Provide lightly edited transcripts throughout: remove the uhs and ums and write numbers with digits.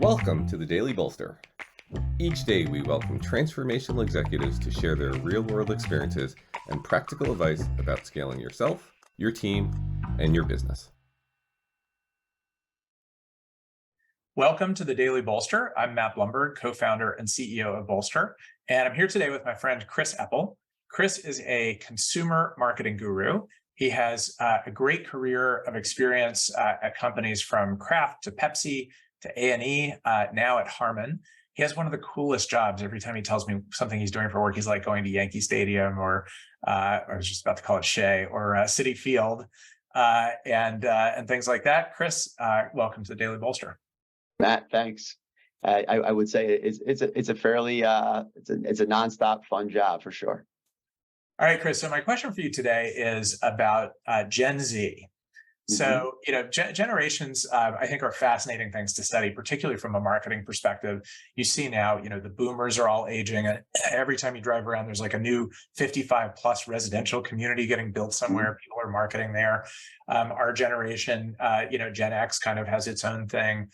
Welcome to the Daily Bolster. Each day we welcome transformational executives to share their real-world experiences and practical advice about scaling yourself, your team, and your business. Welcome to the Daily Bolster. I'm Matt Blumberg, co-founder and CEO of Bolster, and I'm here today with my friend Chris Epple. Chris is a consumer marketing guru. He has a great career of experience at companies from Kraft to Pepsi to A&E, now at Harman. He has one of the coolest jobs. Every time he tells me something he's doing for work, he's like going to Yankee Stadium or I was just about to call it Shea or Citi Field and things like that. Chris, welcome to the Daily Bolster. Matt, thanks. I would say it's a fairly it's a nonstop fun job for sure. All right, Chris. So my question for you today is about Gen Z. So, generations, I think, are fascinating things to study, particularly from a marketing perspective. You see now, the boomers are all aging. And every time you drive around, there's like a new 55 plus residential community getting built somewhere. People are marketing there. Our generation, Gen X kind of has its own thing.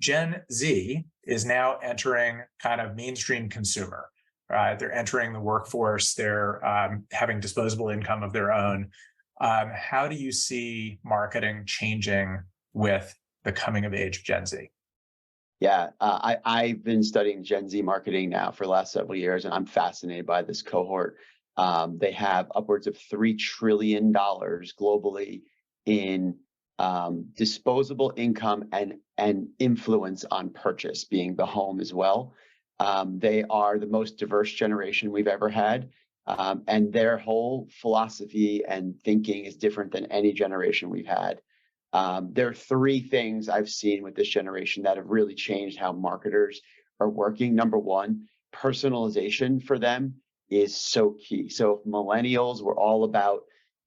Gen Z is now entering kind of mainstream consumer. They're entering the workforce. They're having disposable income of their own. How do you see marketing changing with the coming of age of Gen Z? Yeah, I've been studying Gen Z marketing now for the last several years, and I'm fascinated by this cohort. They have upwards of $3 trillion globally in disposable income and influence on purchase, being the home as well. They are the most diverse generation we've ever had. And their whole philosophy and thinking is different than any generation we've had. There are three things I've seen with this generation that have really changed how marketers are working. Number one, personalization for them is so key. So if millennials were all about,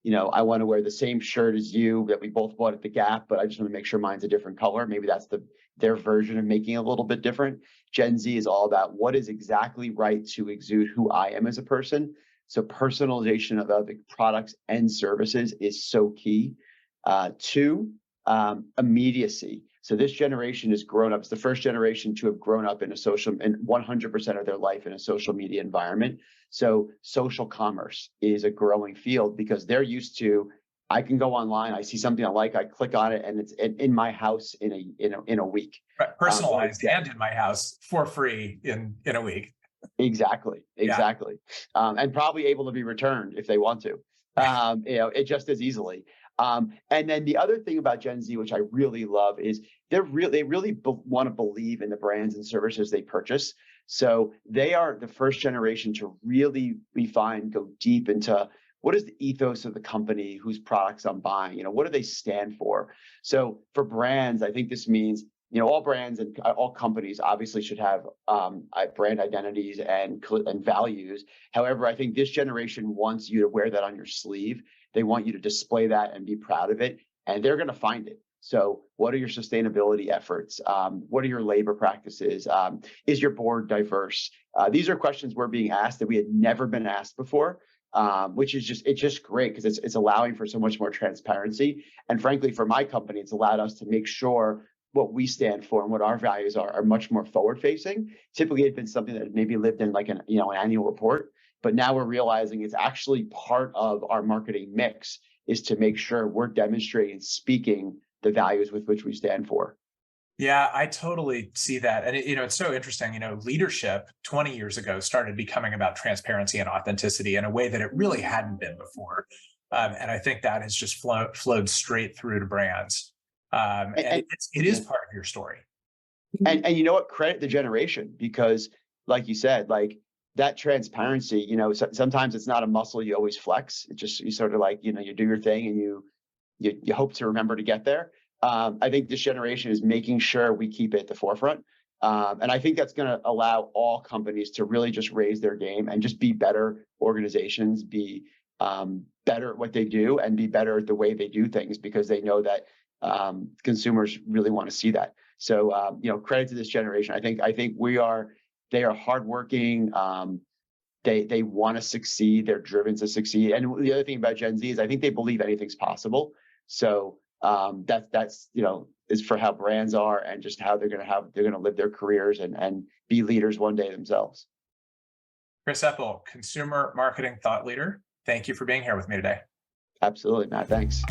I want to wear the same shirt as you that we both bought at the Gap, but I just want to make sure mine's a different color. Maybe that's their version of making it a little bit different. Gen Z is all about what is exactly right to exude who I am as a person. So personalization of the products and services is so key. Two, immediacy. So this generation has grown up. It's the first generation to have grown up in 100% of their life in a social media environment. So social commerce is a growing field because they're used to, I can go online, I see something I like, I click on it, and it's in my house in a week. Right. Personalized and in my house for free in a week. Exactly. And probably able to be returned if they want to, it just as easily. And then the other thing about Gen Z, which I really love, is they really want to believe in the brands and services they purchase. So they are the first generation to really go deep into what is the ethos of the company whose products I'm buying, what do they stand for? So for brands, I think this means all brands and all companies obviously should have brand identities and values. However, I think this generation wants you to wear that on your sleeve. They want you to display that and be proud of it, and they're going to find it. So what are your sustainability efforts? What are your labor practices? Is your board diverse? These are questions we're being asked that we had never been asked before, which is just great because it's allowing for so much more transparency. And frankly, for my company, it's allowed us to make sure what we stand for and what our values are much more forward facing. Typically it's been something that maybe lived in like an annual report, but now we're realizing it's actually part of our marketing mix is to make sure we're demonstrating and speaking the values with which we stand for. Yeah, I totally see that. And it's so interesting, leadership 20 years ago started becoming about transparency and authenticity in a way that it really hadn't been before. And I think that has just flowed straight through to brands. And it is part of your story. And you know what? Credit the generation, because like you said, like that transparency, sometimes it's not a muscle you always flex. It just, you sort of like, you do your thing and you hope to remember to get there. I think this generation is making sure we keep it at the forefront. And I think that's going to allow all companies to really just raise their game and just be better organizations, be better at what they do and be better at the way they do things, because they know that consumers really want to see that. So, credit to this generation. I think they are hardworking. They want to succeed. They're driven to succeed. And the other thing about Gen Z is I think they believe anything's possible. So that's is for how brands are and just how they're going to live their careers and be leaders one day themselves. Chris Epple, consumer marketing thought leader. Thank you for being here with me today. Absolutely, Matt. Thanks.